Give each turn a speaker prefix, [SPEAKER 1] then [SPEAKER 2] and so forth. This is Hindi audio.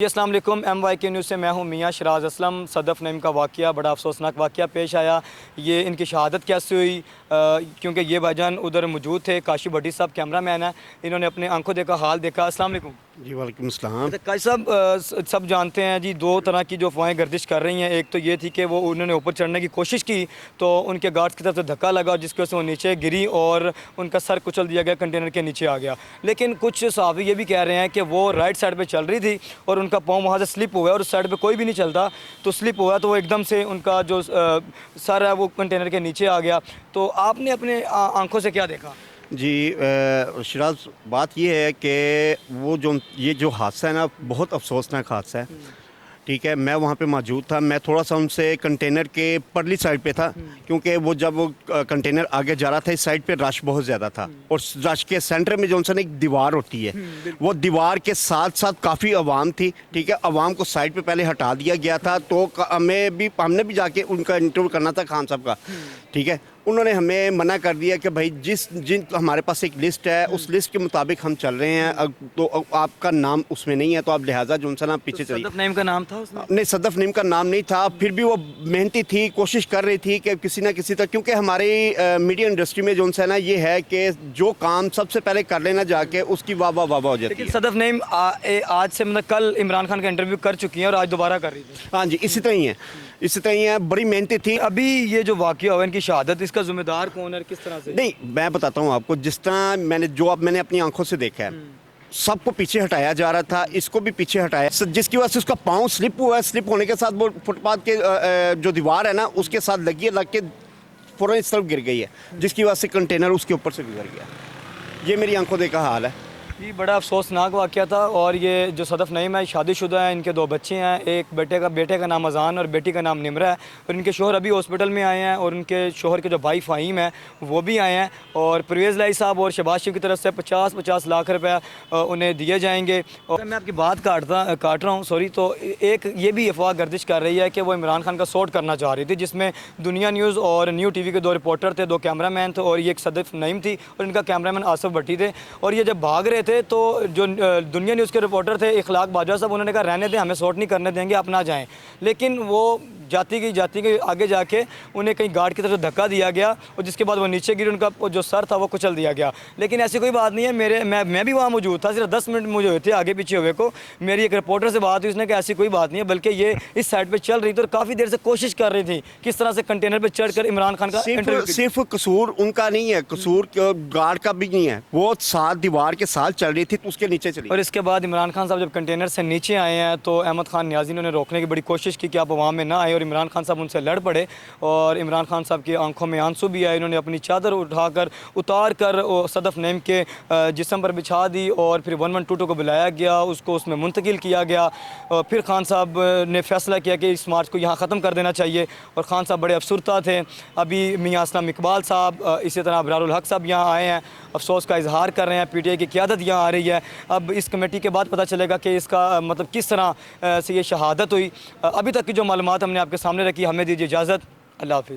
[SPEAKER 1] जी अस्सलाम वालेकुम MYK न्यूज़ से मैं हूं मियां शराज असलम। सदफ़ नईम का वाक़या बड़ा अफसोसनाक वाक़या पेश आया। ये इनकी शहादत कैसे हुई, क्योंकि ये भाईजान उधर मौजूद थे। काशी भट्टी साहब कैमरा मैन है, इन्होंने अपने आंखों देखा, हाल देखा। अस्सलाम वालेकुम
[SPEAKER 2] जी वालेकुम सलाम।
[SPEAKER 1] अच्छा काशी साहब, सब जानते हैं जी, दो तरह की जो अफवाहें गर्दिश कर रही हैं। एक तो ये थी कि वो उन्होंने ऊपर चढ़ने की कोशिश की तो उनके गार्ड्स की तरफ से धक्का लगा, जिसकी वजह से वो नीचे गिरी और उनका सर कुचल दिया गया, कंटेनर के नीचे आ गया। लेकिन कुछ सहाफ़ी ये भी कह रहे हैं कि वो राइट साइड पे चल रही थी और उनका पाँव वहाँ से स्लिप हुआ और उस साइड पे कोई भी नहीं चलता, तो स्लिप हुआ तो वो एकदम से उनका जो सर है वो कंटेनर के नीचे आ गया। तो आपने अपने आंखों से क्या देखा?
[SPEAKER 2] जी शराज, बात ये है कि वो जो ये जो हादसा है ना, बहुत अफसोसनाक हादसा है। ठीक है, मैं वहाँ पे मौजूद था। मैं थोड़ा सा उनसे कंटेनर के परली साइड पे था, क्योंकि वो जब वो कंटेनर आगे जा रहा था, इस साइड पे रश बहुत ज़्यादा था और रश के सेंटर में जो एक दीवार होती है, वो दीवार के साथ साथ काफ़ी आवाम थी। ठीक है, आवाम को साइड पे पहले हटा दिया गया था, तो हमने भी जाके उनका इंटरव्यू करना था खान साहब का। ठीक है, उन्होंने हमें मना कर दिया कि भाई जिन हमारे पास एक लिस्ट है, उस लिस्ट के मुताबिक हम चल रहे हैं। तो आपका नाम उसमें नहीं है, तो आप लिहाजा जो सा ना पीछे चलिए।
[SPEAKER 1] सदफ़ नईम का नाम था उसमें?
[SPEAKER 2] नहीं, सदफ़ नईम का नाम नहीं था। फिर भी वो मेहनती थी, कोशिश कर रही थी कि किसी ना किसी तरह, क्योंकि हमारी मीडिया इंडस्ट्री में जो सा ना ये है कि जो काम सबसे पहले कर लेना जाके उसकी वाह वाह वाह हो जाती है।
[SPEAKER 1] लेकिन सदफ़ नईम आज से मतलब कल इमरान खान का इंटरव्यू कर चुकी हैं और आज दोबारा कर रही थी।
[SPEAKER 2] हाँ जी, इसी तरह ही है, इसी तरह ही है। बड़ी मेहनती थी।
[SPEAKER 1] अभी ये जो वाक़या हुआ, इनकी शहादत, इसका ज़िम्मेदार कौन है, किस तरह से?
[SPEAKER 2] नहीं, मैं बताता हूँ आपको। जिस तरह मैंने अपनी आंखों से देखा है, सबको पीछे हटाया जा रहा था, इसको भी पीछे हटाया, जिसकी वजह से उसका पाँव स्लिप हुआ है। स्लिप होने के साथ वो फुटपाथ के जो दीवार है ना, उसके साथ लग के फ़ौरन इस तरफ गिर गई है, जिसकी वजह से कंटेनर उसके ऊपर से गुजर गया। ये मेरी आंखों देखा हाल है।
[SPEAKER 1] ये बड़ा अफसोसनाक वाक़या था। और ये जो सदफ़ नईम है, शादीशुदा है, इनके 2 बच्चे हैं। एक बेटे का नाम अज़ान और बेटी का नाम निमरा है। और इनके शोहर अभी हॉस्पिटल में आए हैं और उनके शोहर के जो भाई फ़हीम है वो भी आए हैं। और परवेज़ लाई साहब और शहबाज शरीफ की तरफ से 50-50 लाख रुपये उन्हें दिए जाएंगे। और मैं आपकी बात काट रहा हूँ, सॉरी। तो एक ये भी अफवाह गर्दिश कर रही है कि वो इमरान खान का शॉट करना चाह रही थी, जिसमें दुनिया न्यूज़ और न्यू TV के 2 रिपोर्टर थे, 2 कैमरा मैन थे और ये एक सदफ़ नईम थी और इनका कैमरा मैन आसिफ भट्टी थे। और ये जब भाग रहे थे तो जो दुनिया न्यूज़ के रिपोर्टर थे इखलाक बाजवा साहब, उन्होंने कहा रहने दें, हमें शॉट नहीं करने देंगे, अपना जाएं। लेकिन वो जाती गई आगे जाके उन्हें कहीं गार्ड की तरफ धक्का दिया गया और जिसके बाद वो नीचे गिरी, उनका जो सर था वो कुचल दिया गया। लेकिन ऐसी कोई बात नहीं है। मैं भी वहाँ मौजूद था, सिर्फ 10 मिनट मुझे हुए थे आगे पीछे हुए को। मेरी एक रिपोर्टर से बात हुई, उसने कहा ऐसी कोई बात नहीं है, बल्कि ये इस साइड पर चल रही थी और काफ़ी देर से कोशिश कर रही थी किस तरह से कंटेनर पर चढ़ कर इमरान खान का
[SPEAKER 2] सिर्फ कसूर उनका नहीं है, कसूर गार्ड का भी नहीं है। वो साथ दीवार के साथ चल रही थी तो उसके नीचे चली।
[SPEAKER 1] और इसके बाद इमरान खान साहब जब कंटेनर से नीचे आए हैं तो अहमद खान नियाज़ी ने उन्हें रोकने की बड़ी कोशिश की कि आप अवाम में ना आए, और इमरान खान साहब उनसे लड़ पड़े और इमरान खान साहब की आंखों में आंसू भी आए। इन्होंने अपनी चादर उतार कर सदफ़ नईम के जिस्म पर बिछा दी और फिर 1122 को बुलाया गया, उसको उसमें मुंतकिल किया गया। और फिर खान साहब ने फैसला किया कि इस मार्च को यहाँ ख़त्म कर देना चाहिए और खान साहब बड़े अफसरदा थे। अभी मियाँ असलम इकबाल साहब, इसी तरह अबरारुल हक साहब यहाँ आए हैं, अफसोस का इजहार कर रहे हैं। PTI की क़यादत यहाँ आ रही है। अब इस कमेटी के बाद पता चलेगा कि इसका मतलब किस तरह से ये शहादत हुई। अभी तक की जो मालूमात हमने आपके सामने रखी, हमें दीजिए इजाज़त। अल्लाह हाफ़िज़।